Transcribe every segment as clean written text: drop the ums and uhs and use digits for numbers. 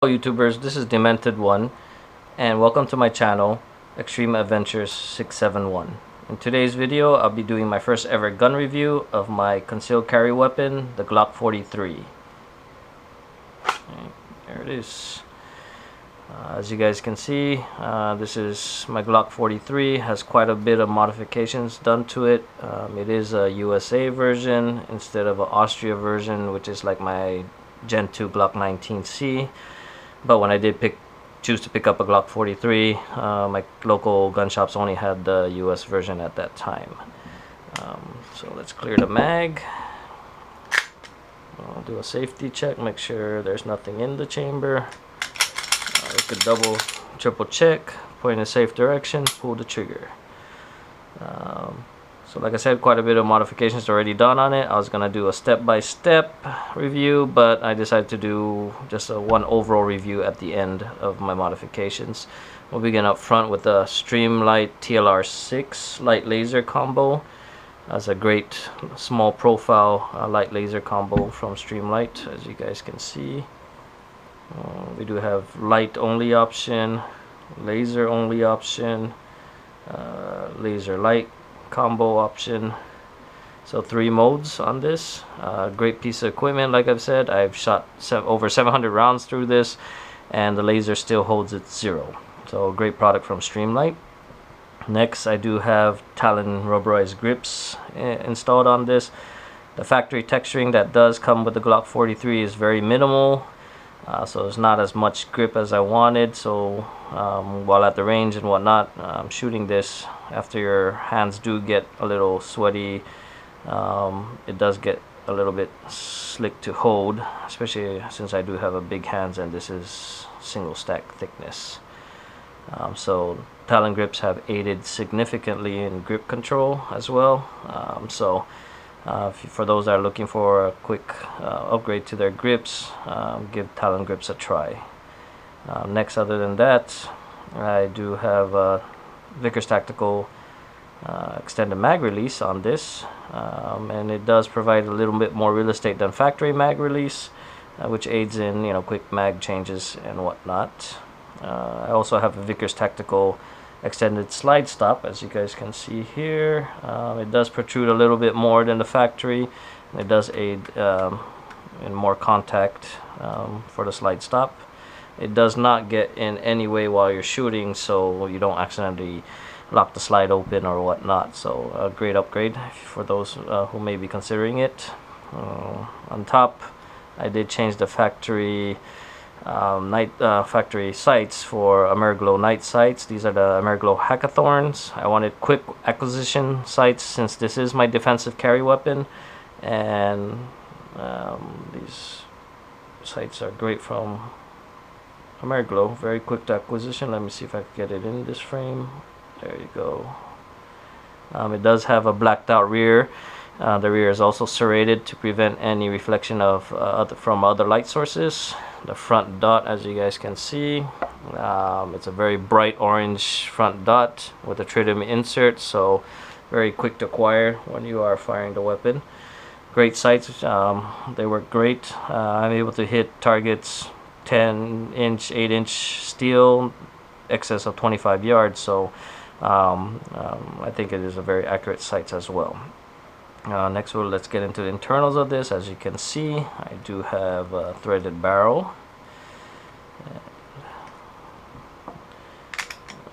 Hello YouTubers, this is Demented One, and welcome to my channel, Extreme Adventures 671. In today's video, I'll be doing my first ever gun review of my concealed carry weapon, the Glock 43. There it is. As you guys can see, this is my Glock 43. Has quite a bit of modifications done to it. It is a USA version instead of an Austria version, which is like my Gen 2 Glock 19C. But when I did choose to pick up a Glock 43, my local gun shops only had the US version at that time. So let's clear the mag. I'll do a safety check, make sure there's nothing in the chamber. We could double, triple check, point in a safe direction, pull the trigger. So like I said, quite a bit of modifications already done on it. I was going to do a step-by-step review, but I decided to do just a one overall review at the end of my modifications. We'll begin up front with the Streamlight TLR6 light laser combo. That's a great small profile light laser combo from Streamlight, as you guys can see. We do have light only option, laser only option, laser light combo option. So 3 modes on this. Great piece of equipment. Like I've said, I've shot over 700 rounds through this, and the laser still holds its 0. So great product from Streamlight. Next, I do have Talon rubberized grips installed on this. The factory texturing that does come with the Glock 43 is very minimal. So it's not as much grip as I wanted. So while at the range and whatnot, shooting this, after your hands do get a little sweaty, it does get a little bit slick to hold, especially since I do have a big hands and this is single stack thickness. So Talon grips have aided significantly in grip control as well. For those that are looking for a quick upgrade to their grips, give Talon grips a try. Next, other than that, I do have Vickers Tactical extended mag release on this, and it does provide a little bit more real estate than factory mag release, which aids in quick mag changes and whatnot. I also have a Vickers Tactical extended slide stop, as you guys can see here. It does protrude a little bit more than the factory. It does aid in more contact for the slide stop. It does not get in any way while you're shooting, so you don't accidentally lock the slide open or whatnot. So a great upgrade for those who may be considering it. On top, I did change the factory factory sights for Ameriglow night sights. These are the Ameriglow Hackathorns. I wanted quick acquisition sights since this is my defensive carry weapon, and these sights are great from Ameriglow. Very quick to acquisition. Let me see if I can get it in this frame. There you go. It does have a blacked out rear. The rear is also serrated to prevent any reflection of from other light sources. The front dot, as you guys can see, it's a very bright orange front dot with a tritium insert, so very quick to acquire when you are firing the weapon. Great sights. They work great. I'm able to hit targets 10-inch, 8-inch steel, excess of 25 yards, so I think it is a very accurate sights as well. Next, let's get into the internals of this. As you can see, I do have a threaded barrel. Let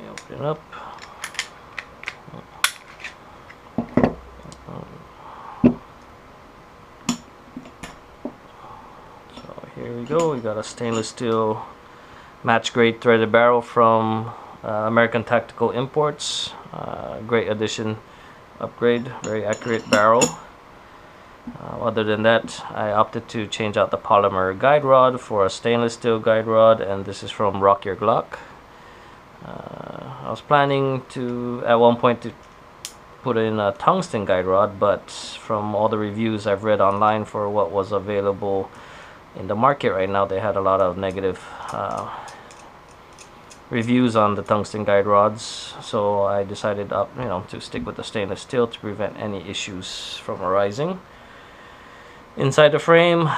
me open it up. So here we go. We got a stainless steel match grade threaded barrel from American Tactical Imports. Great addition. Upgrade, very accurate barrel. Other than that, I opted to change out the polymer guide rod for a stainless steel guide rod, and this is from Rock Your Glock. I was planning to at one point to put in a tungsten guide rod, but from all the reviews I've read online for what was available in the market right now, they had a lot of negative reviews on the tungsten guide rods, so I decided to stick with the stainless steel to prevent any issues from arising. Inside the frame,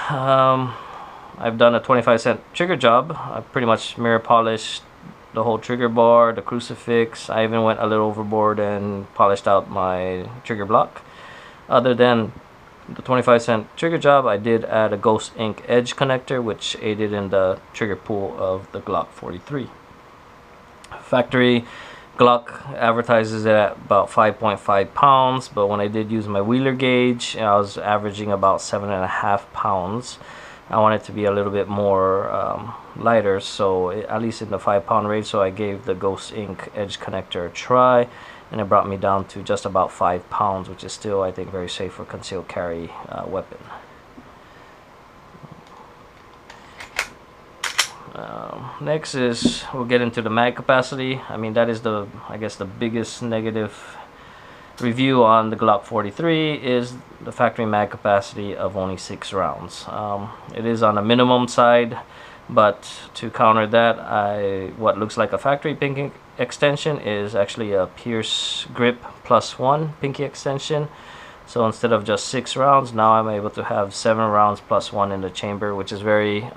I've done a 25-cent trigger job. I pretty much mirror polished the whole trigger bar, the crucifix. I even went a little overboard and polished out my trigger block. Other than the 25-cent trigger job, I did add a ghost ink edge connector, which aided in the trigger pull of the Glock 43. Factory Glock advertises it at about 5.5 pounds, but when I did use my wheeler gauge, I was averaging about 7.5 pounds. I want it to be a little bit more lighter, so at least in the 5-pound range. So I gave the Ghost Ink edge connector a try, and it brought me down to just about 5 pounds, which is still, I think, very safe for concealed carry weapon. Next is we'll get into the mag capacity. I mean, that is the, I guess, the biggest negative review on the Glock 43 is the factory mag capacity of only 6 rounds. It is on the minimum side, but to counter that, what looks like a factory pinky extension is actually a Pierce grip +1 pinky extension. So instead of just 6 rounds, now I'm able to have 7 rounds +1 in the chamber, which is very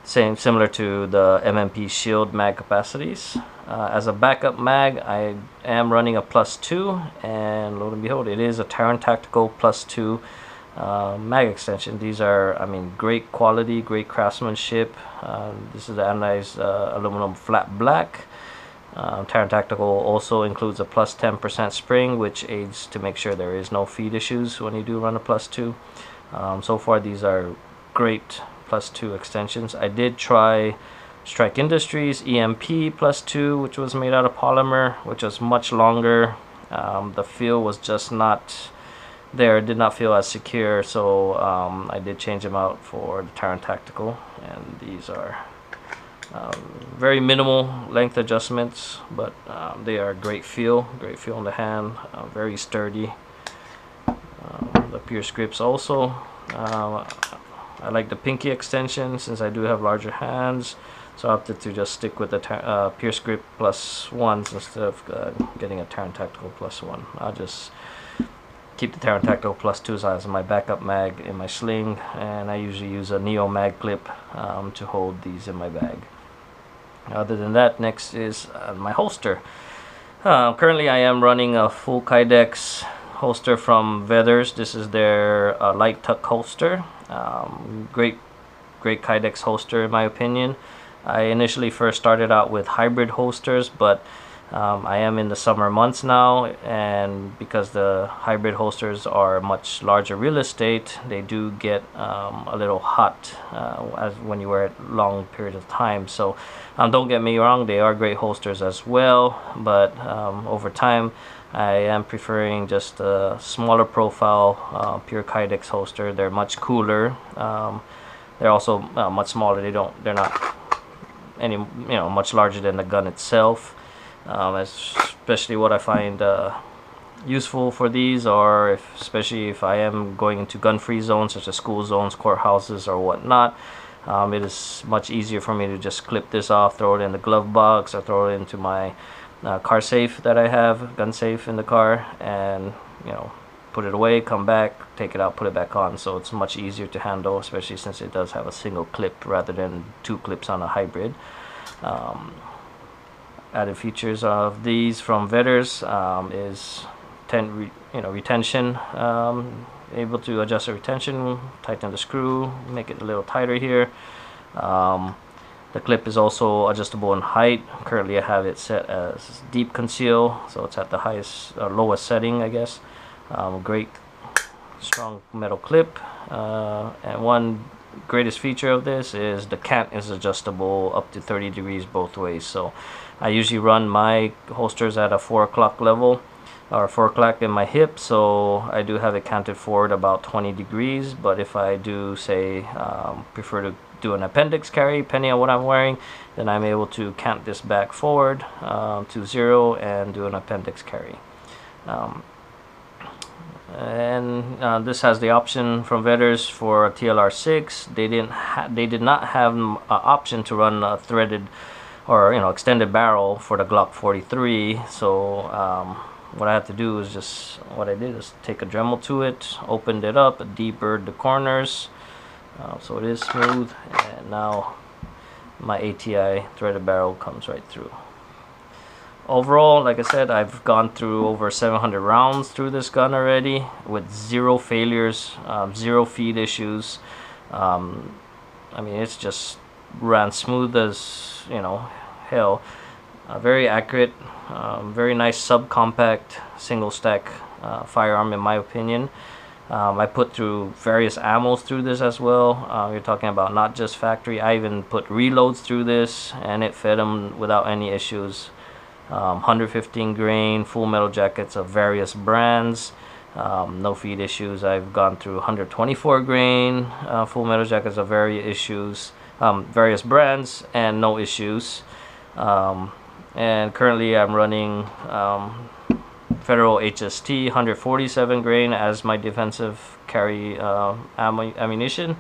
similar to the MMP Shield mag capacities. As a backup mag, I am running a +2, and lo and behold, it is a Terran Tactical +2 mag extension. These are, I mean, great quality, great craftsmanship. This is the anodized aluminum flat black. Terran Tactical also includes a +10% spring, which aids to make sure there is no feed issues when you do run a +2. So far, these are great +2 extensions. I did try Strike Industries EMP +2, which was made out of polymer, which was much longer. The feel was just not there. It did not feel as secure, so I did change them out for the Terran Tactical, and these are very minimal length adjustments, but they are great feel in the hand, very sturdy. The Pierce grips also. I like the pinky extension since I do have larger hands, so I opted to just stick with the Pierce grip +1 instead of getting a Terran Tactical +1. I'll just keep the Terran Tactical +2 as my backup mag in my sling, and I usually use a Neo mag clip to hold these in my bag. Other than that, next is my holster. Currently I am running a full Kydex holster from Vickers. This is their light tuck holster. Great Kydex holster in my opinion. I initially first started out with hybrid holsters, but I am in the summer months now, and because the hybrid holsters are much larger real estate, they do get a little hot as when you wear it long period of time. So don't get me wrong, they are great holsters as well, but over time I am preferring just a smaller profile pure Kydex holster. They're much cooler. They're also much smaller. They're not any much larger than the gun itself. Especially what I find useful for these, or especially if I am going into gun-free zones such as school zones, courthouses, or whatnot, it is much easier for me to just clip this off, throw it in the glove box, or throw it into my car safe that I have, gun safe in the car, and put it away, come back, take it out, put it back on. So it's much easier to handle, especially since it does have a single clip rather than 2 clips on a hybrid. Added features of these from Vickers is retention, able to adjust the retention, tighten the screw, make it a little tighter here. The clip is also adjustable in height. Currently I have it set as deep conceal, so it's at the highest lowest setting, I guess. Great strong metal clip, and one greatest feature of this is the cant is adjustable up to 30 degrees both ways. So I usually run my holsters at a 4 o'clock level, or 4 o'clock in my hip, so I do have it canted forward about 20 degrees. But if I do say prefer to do an appendix carry, depending on what I'm wearing, then I'm able to cant this back forward to 0 and do an appendix carry. And this has the option from Vickers for a TLR6. They did not have an option to run a threaded or extended barrel for the Glock 43. So what I had to do is what I did is take a Dremel to it, opened it up, deburred the corners, So it is smooth, and now my ATI threaded barrel comes right through. Overall, like I said, I've gone through over 700 rounds through this gun already with 0 failures, 0 feed issues. I mean, it's just ran smooth as, you know, hell. Very accurate, very nice subcompact single stack firearm in my opinion. I put through various ammos through this as well. You're talking about not just factory. I even put reloads through this, and it fed them without any issues. 115 grain full metal jackets of various brands, no feed issues. I've gone through 124 grain full metal jackets of various brands, and no issues. And currently I'm running Federal HST 147 grain as my defensive carry ammunition.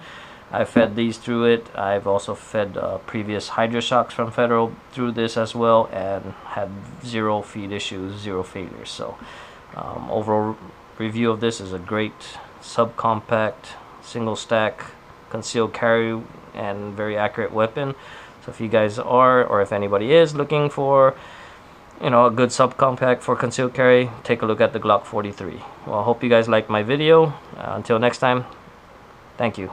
I fed these through it. I've also fed previous Hydra shocks from Federal through this as well, and had 0 feed issues, 0 failures. So overall review of this is a great subcompact single stack concealed carry and very accurate weapon. So if you guys are, or if anybody is looking for, you know, a good subcompact for concealed carry, take a look at the Glock 43. Well, I hope you guys liked my video. Until next time, thank you.